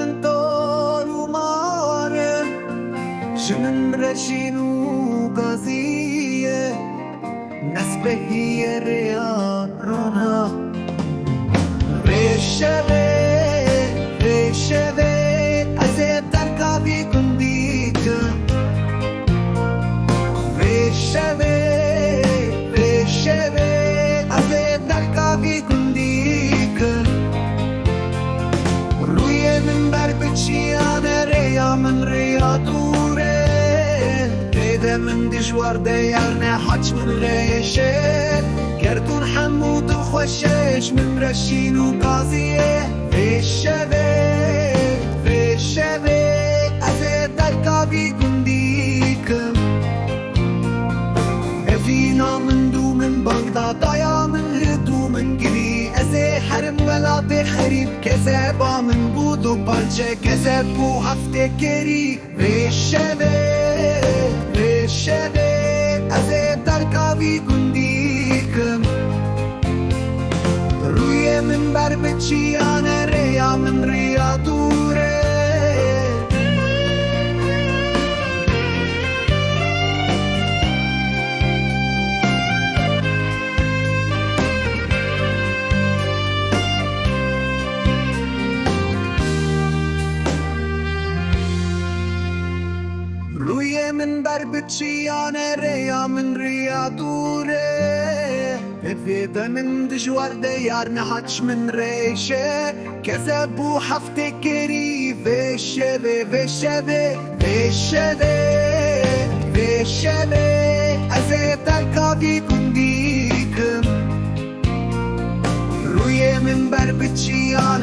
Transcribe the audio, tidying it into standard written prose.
من دارو ماره جنم رشینو قضیه نسبه هی ریا رونا ریشوه از درکابی کندی کن ریشوه از درکابی کندی کن روی من بر بچیان ریا من ریا دوره پیده من دشوار دیار نه حج من ریشه گردون حمود و خوشش من رشین و قاضیه ریشوه از درکابی کندی کن افینا من دو من بغداد من هدو من گری از حرم ولاد خریب کسه با من بود و پرچه کسه بو هفته گری ریشوه از درکابی کندی کن روی من بر بچیان ریا من ریا دوره روی من بر بچیان ریا من ریا دوره پیده من دشوار دیار نحچ من ریشه کسه بو هفته گری وشوه از درکابی کندی کن روی من بر بچیان